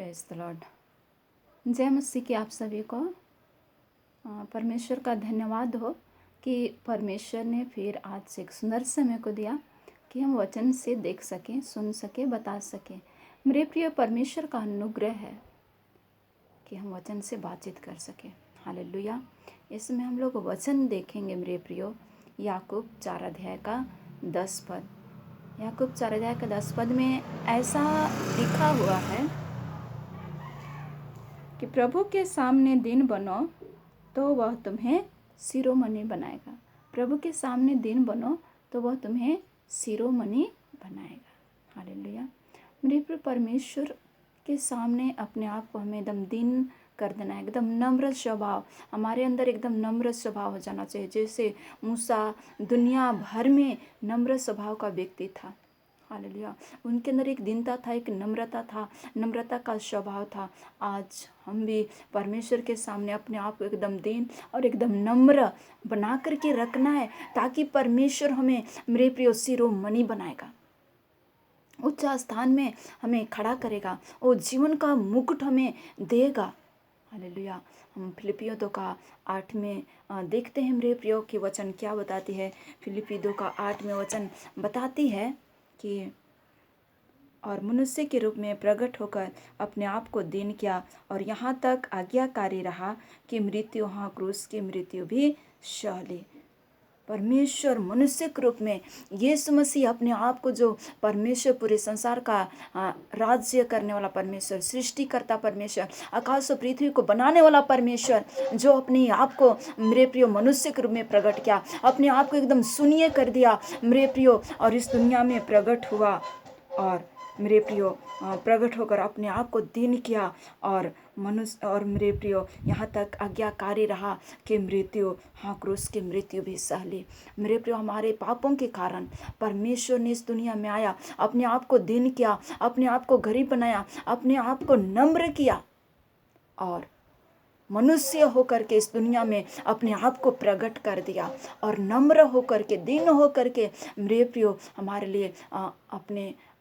Praise the Lord. जय मसीह की आप सभी को परमेश्वर का धन्यवाद हो कि परमेश्वर ने फिर आज से एक सुंदर समय को दिया कि हम वचन से देख सकें, सुन सकें, बता सकें। मेरे प्रिय, परमेश्वर का अनुग्रह है कि हम वचन से बातचीत कर सकें। हालेलुया। इसमें हम लोग वचन देखेंगे मेरे प्रियो, याकूब 4 अध्याय का 10 पद। याकूब 4 अध्याय का 10 पद में ऐसा लिखा हुआ है कि प्रभु के सामने दिन बनो तो वह तुम्हें शिरोमणि बनाएगा। प्रभु के सामने दिन बनो तो वह तुम्हें शिरोमणि बनाएगा। हालेलुया। मेरे प्रिय, परमेश्वर के सामने अपने आप को हमें एकदम दिन कर देना है। एकदम नम्र स्वभाव हमारे अंदर, एकदम नम्र स्वभाव हो जाना चाहिए। जैसे मूसा दुनिया भर में नम्र स्वभाव का व्यक्ति था। हालेलुया। उनके अंदर एक दीनता था, एक नम्रता था, नम्रता का स्वभाव था। आज हम भी परमेश्वर के सामने अपने आप को एकदम दीन और एकदम नम्र बना करके रखना है, ताकि परमेश्वर हमें मेरे प्रिय शिरोमणि बनाएगा, उच्च स्थान में हमें खड़ा करेगा, वो जीवन का मुकुट हमें देगा। हालेलुया। हम फिलिपियों 2 का 8 में देखते हैं मेरे प्रियो की वचन क्या बताती है। फिलिपी 2 का 8 में वचन बताती है कि और मनुष्य के रूप में प्रकट होकर अपने आप को दीन किया और यहाँ तक आज्ञाकारी रहा कि मृत्यु, हाँ क्रूस की मृत्यु भी सह ली। परमेश्वर मनुष्य के रूप में यीशु मसीह अपने आप को, जो परमेश्वर पूरे संसार का राज्य करने वाला परमेश्वर, सृष्टिकर्ता परमेश्वर, आकाश और पृथ्वी को बनाने वाला परमेश्वर, जो अपने आप को मेरे प्रियो मनुष्य के रूप में प्रकट किया, अपने आप को एकदम शून्य कर दिया मेरे प्रियो, और इस दुनिया में प्रकट हुआ और मेरे प्रियो प्रकट होकर अपने आप को दीन किया और मनुष्य, और मेरे प्रियो यहाँ तक आज्ञाकारी रहा कि मृत्यु, हाँ क्रूस की मृत्यु भी सह ली। मेरे प्रियो, हमारे पापों के कारण परमेश्वर ने इस दुनिया में आया, अपने आप को दीन किया, अपने आप को गरीब बनाया, अपने आप को नम्र किया और मनुष्य होकर के इस दुनिया में अपने आप को प्रकट कर दिया और नम्र होकर के, दीन होकर के मेरे प्रियो हमारे लिए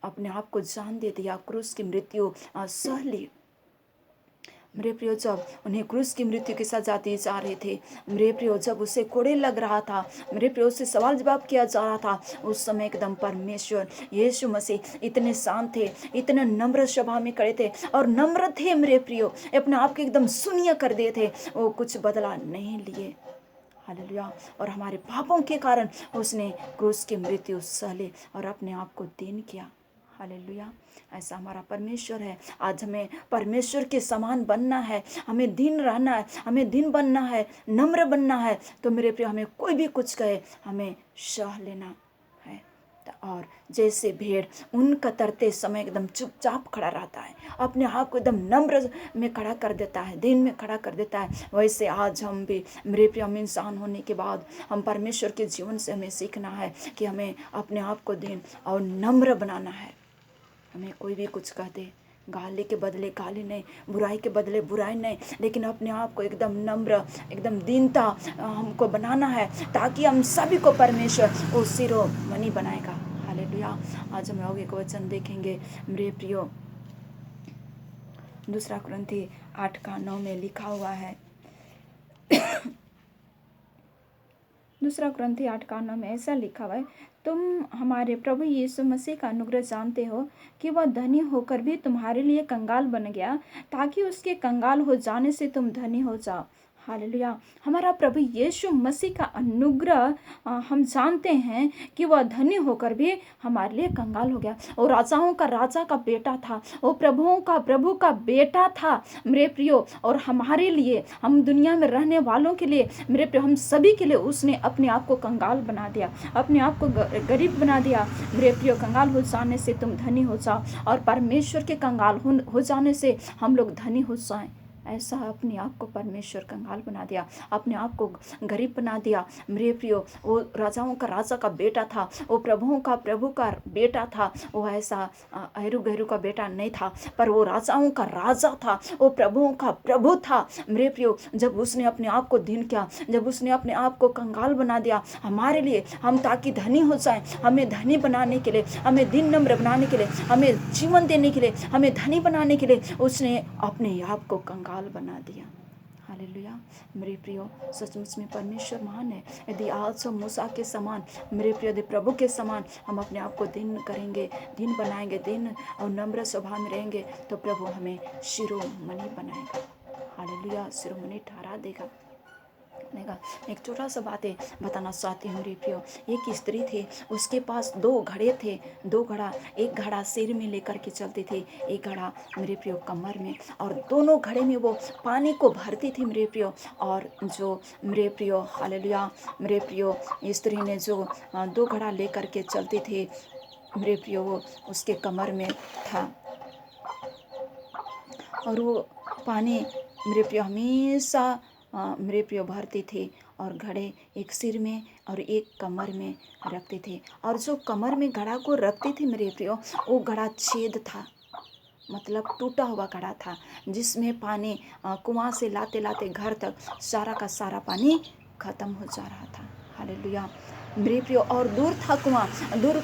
अपने आप को जान दे दिया, क्रूस की मृत्यु सह ली। मेरे प्रियो, जब उन्हें क्रूस की मृत्यु के साथ जाते जा रहे थे, मेरे प्रियो जब उसे कोड़े लग रहा था, मेरे प्रियो उससे सवाल जवाब किया जा रहा था, उस समय एकदम परमेश्वर यीशु मसीह इतने शांत थे, इतने नम्र स्वभाव में खड़े थे और नम्र थे मेरे प्रियो, अपने आप को एकदम शून्य कर दिए थे, वो कुछ बदला नहीं लिए। हालेलुया। और हमारे पापों के कारण उसने क्रूस की मृत्यु सह ली और अपने आप को दीन किया। हालेलुया। ऐसा हमारा परमेश्वर है। आज हमें परमेश्वर के समान बनना है, हमें दीन रहना है, हमें दीन बनना है, नम्र बनना है। तो मेरे प्रिय, हमें कोई भी कुछ कहे, हमें सह लेना है। और जैसे भेड़ ऊन कतरते समय एकदम चुपचाप खड़ा रहता है, अपने आप को एकदम नम्र में खड़ा कर देता है, दिन में खड़ा कर देता है, वैसे आज हम भी मेरे प्रिय, हम इंसान होने के बाद हम परमेश्वर के जीवन से हमें सीखना है कि हमें अपने आप को दीन और नम्र बनाना है। हमें कोई भी कुछ कह दे, गाली के बदले गाली नहीं, बुराई के बदले बुराई नहीं, लेकिन अपने आप को एकदम नम्र, एकदम दीनता हमको बनाना है, ताकि हम सभी को परमेश्वर को शिरोमणि बनाएगा। हालेलुया। आज हम लोग एक वचन देखेंगे मेरे प्रियो, 2 कुरिन्थी 8 का 9 में लिखा हुआ है। 2 कुरिन्थी 8 का 9 में ऐसा लिखा हुआ है, तुम हमारे प्रभु यीशु मसीह का अनुग्रह जानते हो कि वह धनी होकर भी तुम्हारे लिए कंगाल बन गया, ताकि उसके कंगाल हो जाने से तुम धनी हो जाओ। हालेलुया। हमारा प्रभु यीशु मसीह का अनुग्रह, हम जानते हैं कि वह धनी होकर भी हमारे लिए कंगाल हो गया। और राजाओं का राजा का बेटा था, वो प्रभुओं का प्रभु का बेटा था मेरे प्रियो, और हमारे लिए, हम दुनिया में रहने वालों के लिए, मेरे प्रियो, हम सभी के लिए उसने अपने आप को कंगाल बना दिया, अपने आप को गरीब बना दिया। मेरे प्रियो, कंगाल हो जाने से तुम धनी हो जाओ और परमेश्वर के कंगाल हो जाने से हम लोग धनी हो जाएं। ऐसा अपने आप को परमेश्वर कंगाल बना दिया, अपने आप को गरीब बना दिया। मेरे प्रियो, वो राजाओं का राजा का बेटा था, वो प्रभुओं का प्रभु का बेटा था, वो ऐसा हरू गहरू का बेटा नहीं था, पर वो राजाओं का राजा था, वो प्रभुओं का प्रभु था। मेरे प्रियो, जब उसने अपने आप को दीन किया, जब उसने अपने आप को कंगाल बना दिया हमारे लिए, हम ताकि धनी हो जाएं, हमें धनी बनाने के लिए, हमें दीन नम्र बनाने के लिए, हमें जीवन देने के लिए, हमें धनी बनाने के लिए उसने अपने आप को कंगाल बना दिया। हालेलुया। मेरे प्रियो, सचमुच में परमेश्वर महान है। यदि आज हम मूसा के समान, मेरे प्रियो, यदि प्रभु के समान हम अपने आप को दीन करेंगे, दीन बनाएंगे, दीन और नम्र स्वभाव में रहेंगे, तो प्रभु हमें शिरोमणि बनाएगा। हालेलुया, शिरोमणि ठहरा देगा। एक छोटा सा बातें बताना चाहती हूँ मेरे प्रियो। एक स्त्री थी, उसके पास 2 घड़े थे, 2 घड़ा, एक घड़ा सिर में लेकर के चलती थी, एक घड़ा मेरे प्रियो कमर में, और दोनों घड़े में वो पानी को भरती थी मेरे प्रियो। और जो मेरे प्रियो, हालेलुया, मेरे प्रियो, स्त्री ने जो 2 घड़ा लेकर के चलती थी मेरे प्रियो, वो उसके कमर में था, और वो पानी मेरे प्रियो हमेशा मेरे प्रियो भरती थी, और घड़े एक सिर में और एक कमर में रखते थे। और जो कमर में घड़ा को रखती थी मेरे प्रियो, वो घड़ा छेद था, मतलब टूटा हुआ घड़ा था, जिसमें पानी कुआं से लाते लाते घर तक सारा का सारा पानी खत्म हो जा रहा था। हालेलुया, मेरे प्रियो, और दूर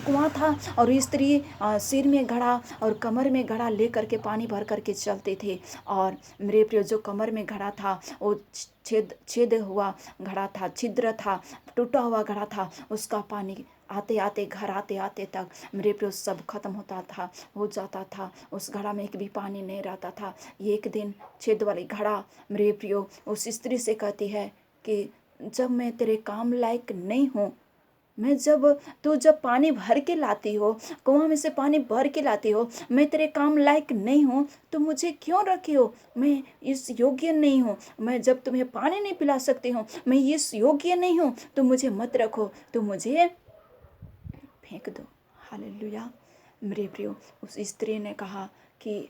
कुआं था, और स्त्री सिर में घड़ा और कमर में घड़ा ले करके पानी भर करके चलते थे। और मेरे प्रियो, जो कमर में घड़ा था वो छेद हुआ घड़ा था, छिद्र था, टूटा हुआ घड़ा था, उसका पानी आते आते घर आते आते तक मेरे प्रियो सब खत्म हो जाता था, उस घड़ा में एक भी पानी नहीं रहता था। एक दिन छेद वाली घड़ा मेरे प्रियो उस स्त्री से कहती है कि जब मैं तेरे काम लायक नहीं हूँ, मैं जब पानी भर के लाती हो, कुआं में से पानी भर के लाती हो, मैं तेरे काम लायक नहीं हूँ, तो मुझे क्यों रखी हो? मैं इस योग्य नहीं हूँ। मैं जब तुम्हें पानी नहीं पिला सकती हूँ, मैं इस योग्य नहीं हूँ, तो मुझे मत रखो, तो मुझे फेंक दो। हालेलुया, मेरे प्रियो, उस स्त्री ने कहा कि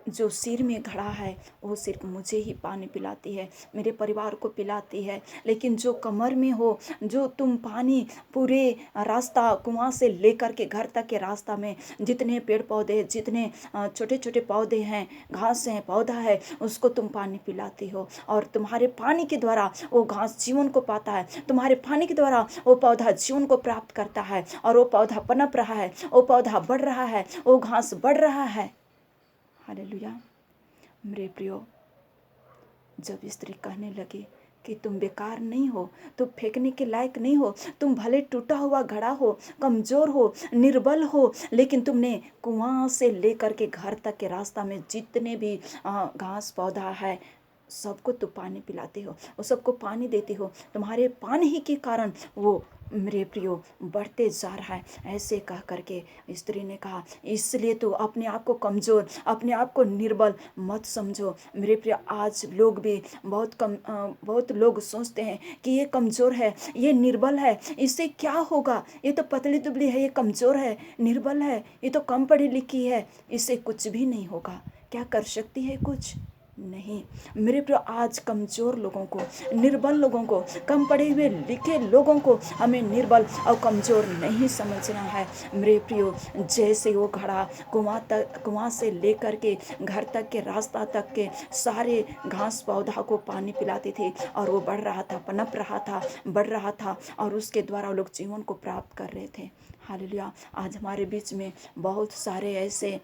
जो सिर में घड़ा है वो सिर्फ मुझे ही पानी पिलाती है, मेरे परिवार को पिलाती है, लेकिन जो कमर में हो, जो तुम पानी पूरे रास्ता कुआं से लेकर के घर तक के रास्ता में जितने पेड़ पौधे, जितने छोटे छोटे पौधे हैं, घास हैं, पौधा है, उसको तुम पानी पिलाती हो, और तुम्हारे पानी के द्वारा वो घास जीवन को पाता है, तुम्हारे पानी के द्वारा वो पौधा जीवन को प्राप्त करता है, और वो पौधा पनप रहा है, वो पौधा बढ़ रहा है, वो घास बढ़ रहा है। हालेलुया, मेरे प्रियो, जब स्त्री कहने लगी कि तुम बेकार नहीं हो, तुम फेंकने के लायक नहीं हो, तुम भले टूटा हुआ घड़ा हो, कमजोर हो, निर्बल हो, लेकिन तुमने कुआं से लेकर के घर तक के रास्ता में जितने भी घास पौधा है सबको तुम पानी पिलाते हो, वो सबको पानी देते हो, तुम्हारे पानी ही के कारण वो मेरे प्रियो बढ़ते जा रहा है। ऐसे कह करके स्त्री ने कहा, इसलिए तो अपने आप को कमज़ोर, अपने आप को निर्बल मत समझो। मेरे प्रियो, आज लोग भी बहुत लोग सोचते हैं कि ये कमज़ोर है, ये निर्बल है, इससे क्या होगा, ये तो पतली दुबली है, ये कमज़ोर है, निर्बल है, ये तो कम पढ़ी लिखी है, इससे कुछ भी नहीं होगा। क्या कर सकती है? कुछ नहीं। मेरे प्रियो, आज कमज़ोर लोगों को, निर्बल लोगों को, कम पढ़े हुए लिखे लोगों को हमें निर्बल और कमज़ोर नहीं समझना है। मेरे प्रियो, जैसे वो घड़ा कुआं से लेकर के घर तक के रास्ता तक के सारे घास पौधा को पानी पिलाती थी, और वो बढ़ रहा था, पनप रहा था, बढ़ रहा था, और उसके द्वारा लोग जीवन को प्राप्त कर रहे थे। हालेलुया, आज हमारे बीच में बहुत सारे ऐसे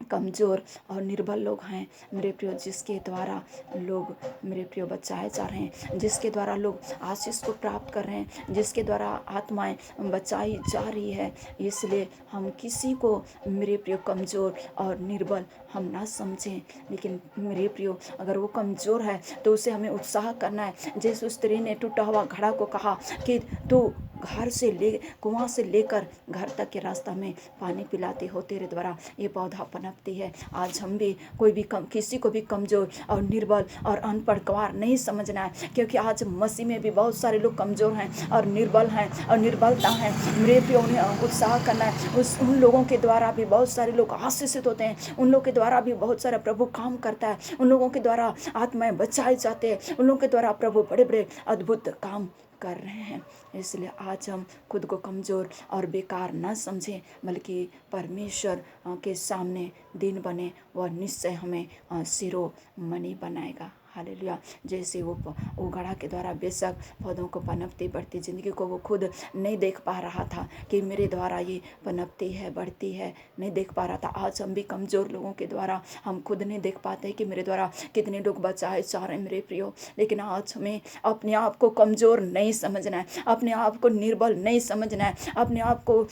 कमज़ोर और निर्बल लोग हैं मेरे प्रियो, जिसके द्वारा लोग मेरे प्रियो बचाए जा रहे हैं, जिसके द्वारा लोग आशीष को प्राप्त कर रहे हैं, जिसके द्वारा आत्माएं बचाई जा रही है। इसलिए हम किसी को मेरे प्रियो कमज़ोर और निर्बल हम ना समझें, लेकिन मेरे प्रियो अगर वो कमज़ोर है तो उसे हमें उत्साह करना है। जैसे उस स्त्री ने टूटा हुआ घड़ा को कहा कि तू घर से कुआं से लेकर घर तक के रास्ता में पानी पिलाती हो, तेरे द्वारा ये पौधा पनपती है। आज हम भी किसी को भी कमज़ोर और निर्बल और अनपढ़ गवार नहीं समझना है, क्योंकि आज मसीह में भी बहुत सारे लोग कमज़ोर हैं और निर्बल हैं और निर्बलता है। मेरे प्रिय, उन्हें उत्साह करना है। उन लोगों के द्वारा भी बहुत सारे लोग आशीषित होते हैं, उन लोगों के द्वारा भी बहुत सारा प्रभु काम करता है, उन लोगों के द्वारा आत्माएं बचाए जाते हैं, उन लोगों के द्वारा प्रभु बड़े बड़े अद्भुत काम कर रहे हैं। इसलिए आज हम खुद को कमज़ोर और बेकार न समझें, बल्कि परमेश्वर के सामने दिन बने, वह निश्चय हमें शिरोमणि बनाएगा। हालेलुया। जैसे वो घड़ा के द्वारा बेशक पौधों को पनपती बढ़ती ज़िंदगी को वो खुद नहीं देख पा रहा था कि मेरे द्वारा ये पनपती है, बढ़ती है, नहीं देख पा रहा था। आज हम भी कमज़ोर लोगों के द्वारा हम खुद नहीं देख पाते कि मेरे द्वारा कितने लोग बचाए जा रहे हैं मेरे प्रियो। लेकिन आज हमें अपने आप को कमज़ोर नहीं समझना है, अपने आप को निर्बल नहीं समझना है, अपने आप को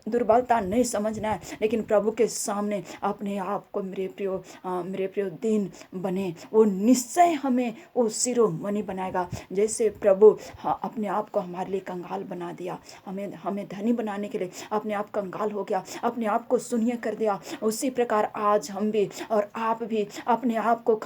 दुर्बलता नहीं समझना है, लेकिन प्रभु के सामने अपने आप को मेरे प्रियो दीन बने, वो निश्चय हमें वो शिरोमणि बनाएगा। जैसे प्रभु अपने आप को हमारे लिए कंगाल बना दिया, हमें धनी बनाने के लिए अपने आप कंगाल हो गया, अपने आप को शून्य कर दिया, उसी प्रकार आज हम भी और आप भी अपने आप को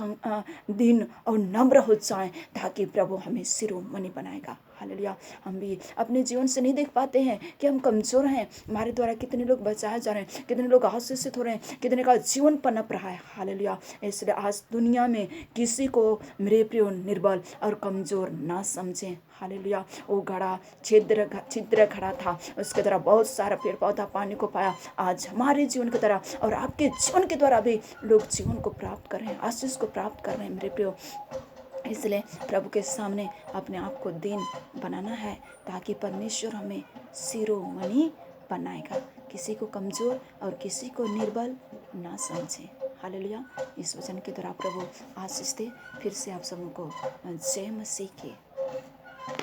दीन और नम्र हो जाएं, ताकि प्रभु हमें शिरोमणि बनाएगा। हालेलुया। हम भी अपने जीवन से नहीं देख पाते हैं कि हम कमज़ोर हैं, हमारे द्वारा कितने लोग बचाए जा रहे हैं, कितने लोग आशीषित हो रहे हैं, कितने का जीवन पनप रहा है। हालेलुया। इसलिए आज दुनिया में किसी को मेरे प्रिय निर्बल और कमज़ोर ना समझें। हालेलुया। वो घड़ा छिद्र घड़ा था, उसके द्वारा बहुत सारा पेड़ पौधा पानी को पाया। आज हमारे जीवन की तरह और आपके जीवन के द्वारा भी लोग जीवन को प्राप्त कर रहे हैं, आशीष को प्राप्त कर रहे हैं मेरे प्रियो। इसलिए प्रभु के सामने अपने आप को दीन बनाना है, ताकि परमेश्वर हमें शिरोमणि बनाएगा। किसी को कमज़ोर और किसी को निर्बल ना समझे। हालेलुया। इस वचन के द्वारा प्रभु आशीष दे। फिर से आप सबको जय मसीह की।